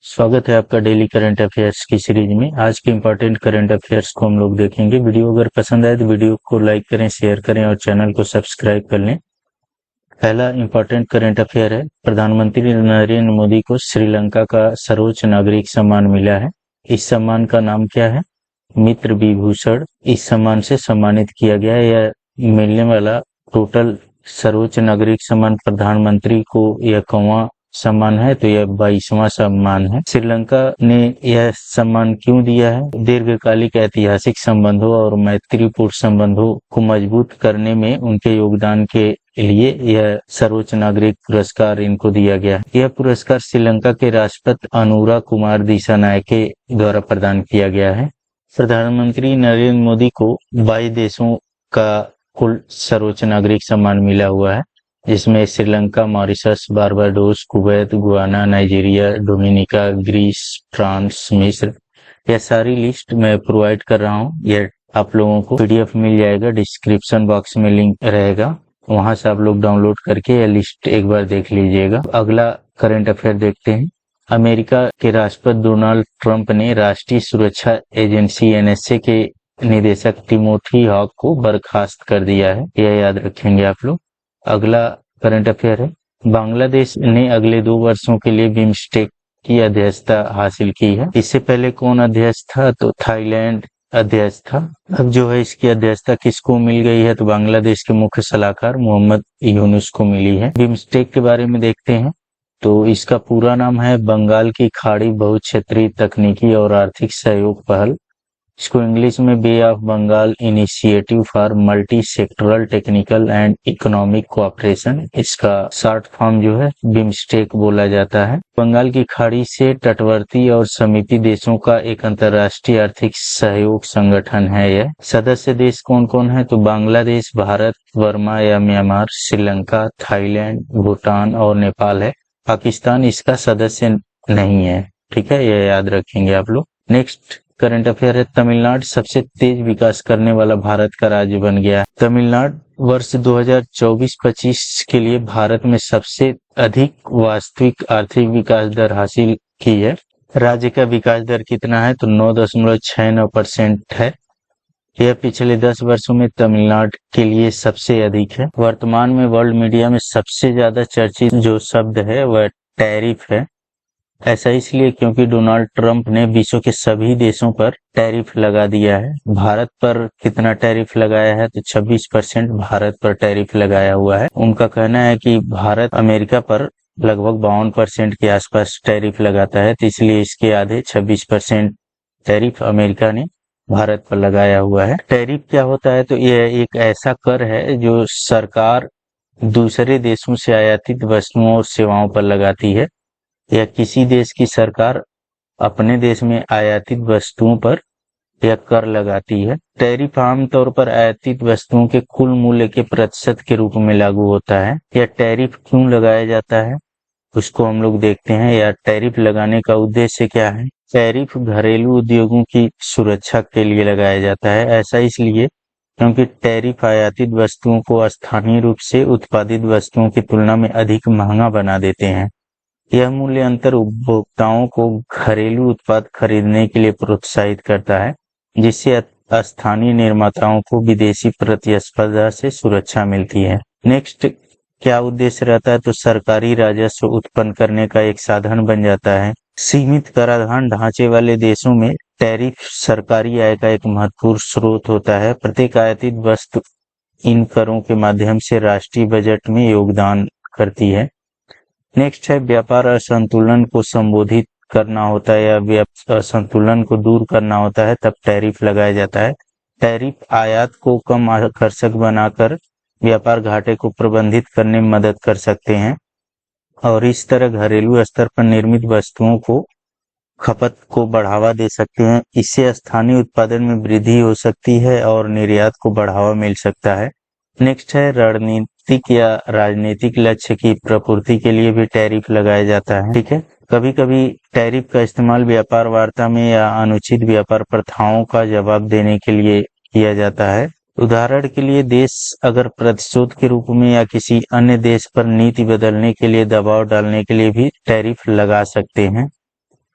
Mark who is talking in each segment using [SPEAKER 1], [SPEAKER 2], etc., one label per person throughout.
[SPEAKER 1] स्वागत है आपका डेली करंट अफेयर्स की सीरीज में। आज के इम्पोर्टेंट करंट अफेयर्स को हम लोग देखेंगे। वीडियो अगर पसंद आए तो वीडियो को लाइक करें, शेयर करें और चैनल को सब्सक्राइब कर लें। पहला इम्पोर्टेंट करंट अफेयर है, प्रधानमंत्री नरेंद्र मोदी को श्रीलंका का सर्वोच्च नागरिक सम्मान मिला है। इस सम्मान का नाम क्या है? मित्र विभूषण इस सम्मान से सम्मानित किया गया है। यह मिलने वाला टोटल सर्वोच्च नागरिक सम्मान प्रधानमंत्री को यह कौवां सम्मान है, तो यह 22वां सम्मान है। श्रीलंका ने यह सम्मान क्यों दिया है? दीर्घकालिक ऐतिहासिक संबंधों और मैत्रीपूर्ण संबंधों को मजबूत करने में उनके योगदान के लिए यह सर्वोच्च नागरिक पुरस्कार इनको दिया गया है। यह पुरस्कार श्रीलंका के राष्ट्रपति अनुरा कुमार दिसानायके द्वारा प्रदान किया गया है। प्रधानमंत्री नरेंद्र मोदी को 22 देशों का कुल सर्वोच्च नागरिक सम्मान मिला हुआ है, जिसमें Sri Lanka, Mauritius, Barbados, Kuwait, Guyana, Nigeria, Dominica, Greece, France, मिस्र। यह सारी लिस्ट मैं प्रोवाइड कर रहा हूँ। यह आप लोगों को पीडीएफ मिल जाएगा, डिस्क्रिप्शन बॉक्स में लिंक रहेगा, वहां से आप लोग डाउनलोड करके यह लिस्ट एक बार देख लीजिएगा। अगला करंट अफेयर देखते हैं। अमेरिका के राष्ट्रपति डोनाल्ड ट्रंप ने राष्ट्रीय सुरक्षा एजेंसी एनएसए के निदेशक टिमोथी हॉक को बर्खास्त कर दिया है। यह याद रखेंगे आप लोग। अगला करंट अफेयर है, बांग्लादेश ने अगले 2 वर्षों के लिए बिम्स्टेक की अध्यक्षता हासिल की है। इससे पहले कौन अध्यक्ष था? तो थाईलैंड अध्यक्ष था। अब जो है इसकी अध्यक्षता किसको मिल गई है? तो बांग्लादेश के मुख्य सलाहकार मोहम्मद यूनुस को मिली है। बिम्स्टेक के बारे में देखते हैं, तो इसका पूरा नाम है बंगाल की खाड़ी बहुक्षेत्रीय तकनीकी और आर्थिक सहयोग पहल। इसको इंग्लिश में Bay of Bengal initiative for multi sectoral technical and economic cooperation, इसका शॉर्ट फॉर्म जो है बिम्स्टेक बोला जाता है। बंगाल की खाड़ी से तटवर्ती और समीपी देशों का एक अंतर्राष्ट्रीय आर्थिक सहयोग संगठन है। यह सदस्य देश कौन कौन है? तो बांग्लादेश, भारत, बर्मा या म्यांमार, श्रीलंका, थाईलैंड, भूटान और नेपाल है। पाकिस्तान इसका सदस्य नहीं है। ठीक है, यह याद रखेंगे आप लोग। नेक्स्ट करंट अफेयर है, तमिलनाडु सबसे तेज विकास करने वाला भारत का राज्य बन गया। तमिलनाडु वर्ष 2024-25 के लिए भारत में सबसे अधिक वास्तविक आर्थिक विकास दर हासिल की है। राज्य का विकास दर कितना है? तो 9.69% है। यह पिछले 10 वर्षों में तमिलनाडु के लिए सबसे अधिक है। वर्तमान में वर्ल्ड मीडिया में सबसे ज्यादा चर्चित जो शब्द है वह टैरिफ है। ऐसा इसलिए क्योंकि डोनाल्ड ट्रंप ने विश्व के सभी देशों पर टैरिफ लगा दिया है। भारत पर कितना टैरिफ लगाया है? तो 26% भारत पर टैरिफ लगाया हुआ है। उनका कहना है कि भारत अमेरिका पर लगभग 52% के आसपास टैरिफ लगाता है, तो इसलिए इसके आधे 26% टैरिफ अमेरिका ने भारत पर लगाया हुआ है। टैरिफ क्या होता है? तो यह एक ऐसा कर है जो सरकार दूसरे देशों से आयातित वस्तुओं और सेवाओं पर लगाती है, या किसी देश की सरकार अपने देश में आयातित वस्तुओं पर यह कर लगाती है। टैरिफ आमतौर पर आयातित वस्तुओं के कुल मूल्य के प्रतिशत के रूप में लागू होता है। यह टैरिफ क्यों लगाया जाता है उसको हम लोग देखते हैं। या टैरिफ लगाने का उद्देश्य क्या है? टैरिफ घरेलू उद्योगों की सुरक्षा के लिए लगाया जाता है। ऐसा इसलिए क्योंकि टैरिफ आयातित वस्तुओं को स्थानीय रूप से उत्पादित वस्तुओं की तुलना में अधिक महंगा बना देते हैं। यह मूल्य अंतर उपभोक्ताओं को घरेलू उत्पाद खरीदने के लिए प्रोत्साहित करता है, जिससे स्थानीय निर्माताओं को विदेशी प्रतिस्पर्धा से सुरक्षा मिलती है। नेक्स्ट क्या उद्देश्य रहता है? तो सरकारी राजस्व उत्पन्न करने का एक साधन बन जाता है। सीमित कराधान ढांचे वाले देशों में टैरिफ सरकारी आय का एक महत्वपूर्ण स्रोत होता है। प्रत्येक आयातित वस्तु इन करों के माध्यम से राष्ट्रीय बजट में योगदान करती है। नेक्स्ट है, व्यापार असंतुलन को संबोधित करना होता है या असंतुलन को दूर करना होता है, तब टैरिफ लगाया जाता है। टैरिफ आयात को कम आकर्षक बनाकर व्यापार घाटे को प्रबंधित करने में मदद कर सकते हैं, और इस तरह घरेलू स्तर पर निर्मित वस्तुओं को खपत को बढ़ावा दे सकते हैं। इससे स्थानीय उत्पादन में वृद्धि हो सकती है और निर्यात को बढ़ावा मिल सकता है। नेक्स्ट है, रणनीतिक या राजनीतिक लक्ष्य की प्रपूर्ति के लिए भी टैरिफ लगाया जाता है। ठीक है, कभी कभी टैरिफ का इस्तेमाल व्यापार वार्ता में या अनुचित व्यापार प्रथाओं का जवाब देने के लिए किया जाता है। उदाहरण के लिए देश अगर प्रतिशोध के रूप में या किसी अन्य देश पर नीति बदलने के लिए दबाव डालने के लिए भी टैरिफ लगा सकते हैं।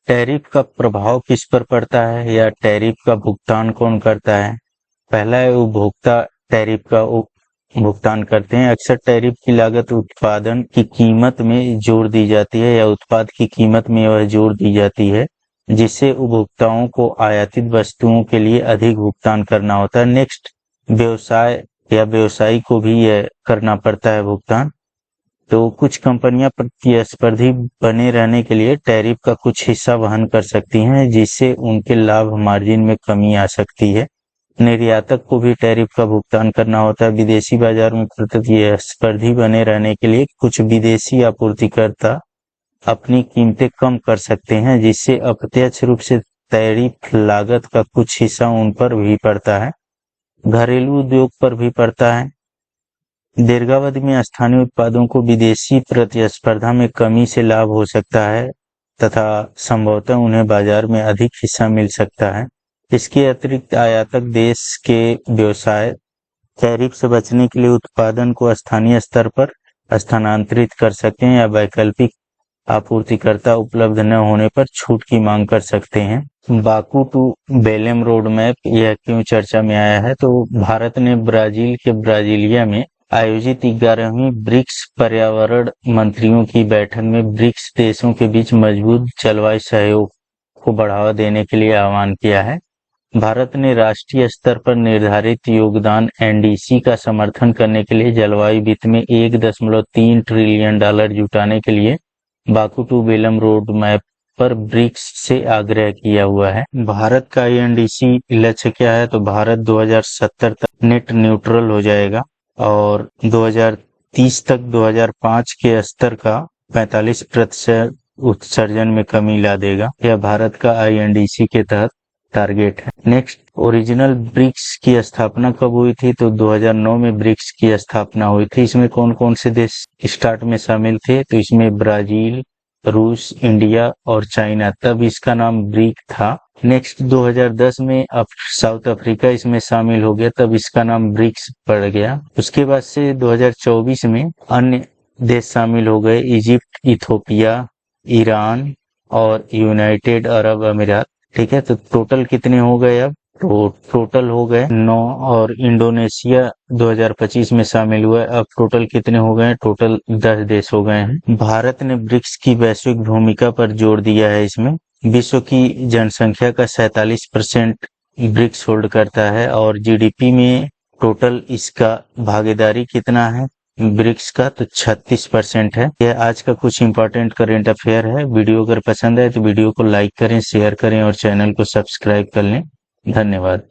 [SPEAKER 1] टैरिफ का प्रभाव किस पर पड़ता है या टैरिफ का भुगतान कौन करता है? पहला है उपभोक्ता टैरिफ का भुगतान करते हैं। अक्सर टैरिफ की लागत उत्पादन की कीमत में जोड़ दी जाती है या उत्पाद की कीमत में वह जोड़ दी जाती है, जिससे उपभोक्ताओं को आयातित वस्तुओं के लिए अधिक भुगतान करना होता है। नेक्स्ट, व्यवसाय या व्यवसायी को भी यह करना पड़ता है भुगतान। तो कुछ कंपनियां प्रतिस्पर्धी बने रहने के लिए टैरिफ का कुछ हिस्सा वहन कर सकती हैं, जिससे उनके लाभ मार्जिन में कमी आ सकती है। निर्यातक को भी टैरिफ का भुगतान करना होता है। विदेशी बाजार में प्रतिस्पर्धी बने रहने के लिए कुछ विदेशी आपूर्तिकर्ता अपनी कीमतें कम कर सकते हैं, जिससे अप्रत्यक्ष रूप से टैरिफ लागत का कुछ हिस्सा उन पर भी पड़ता है। घरेलू उद्योग पर भी पड़ता है। दीर्घावधि में स्थानीय उत्पादों को विदेशी प्रतिस्पर्धा में कमी से लाभ हो सकता है तथा संभवतः उन्हें बाजार में अधिक हिस्सा मिल सकता है। इसके अतिरिक्त आयातक देश के व्यवसाय टैरिफ से बचने के लिए उत्पादन को स्थानीय स्तर पर स्थानांतरित कर सकते हैं या वैकल्पिक आपूर्तिकर्ता उपलब्ध न होने पर छूट की मांग कर सकते हैं। Baku to Belem road map यह क्यों चर्चा में आया है? तो भारत ने ब्राजील के ब्राजीलिया में आयोजित 11वीं ब्रिक्स पर्यावरण मंत्रियों की बैठक में ब्रिक्स देशों के बीच मजबूत जलवायु सहयोग को बढ़ावा देने के लिए आह्वान किया है। भारत ने राष्ट्रीय स्तर पर निर्धारित योगदान एनडीसी का समर्थन करने के लिए जलवायु वित्त में $1.3 ट्रिलियन जुटाने के लिए Baku to Belum road map पर ब्रिक्स से आग्रह किया हुआ है। भारत का एनडीसी लक्ष्य क्या है? तो भारत 2070 तक नेट न्यूट्रल हो जाएगा और 2030 तक 2005 के स्तर का 45% उत्सर्जन में कमी ला देगा। यह भारत का आईएनडीसी के तहत टारगेट है। नेक्स्ट, ओरिजिनल ब्रिक्स की स्थापना कब हुई थी? तो 2009 में ब्रिक्स की स्थापना हुई थी। इसमें कौन कौन से देश स्टार्ट में शामिल थे? तो इसमें ब्राजील, रूस, इंडिया और चाइना, तब इसका नाम ब्रिक था। नेक्स्ट 2010 में साउथ अफ्रीका इसमें शामिल हो गया, तब इसका नाम ब्रिक्स पड़ गया। उसके बाद से 2024 में अन्य देश शामिल हो गए, इजिप्ट, इथोपिया, ईरान और यूनाइटेड अरब अमीरात। ठीक है, तो टोटल कितने हो गए अब? तो टोटल हो गए 9 और इंडोनेशिया 2025 में शामिल हुआ। अब टोटल कितने हो गए? टोटल 10 देश हो गए हैं। भारत ने ब्रिक्स की वैश्विक भूमिका पर जोर दिया है। इसमें विश्व की जनसंख्या का 47% ब्रिक्स होल्ड करता है और जीडीपी में टोटल इसका भागीदारी कितना है ब्रिक्स का? तो 36% है। यह आज का कुछ इंपॉर्टेंट करंट अफेयर है। वीडियो अगर पसंद है तो वीडियो को लाइक करें, शेयर करें और चैनल को सब्सक्राइब कर लें। धन्यवाद।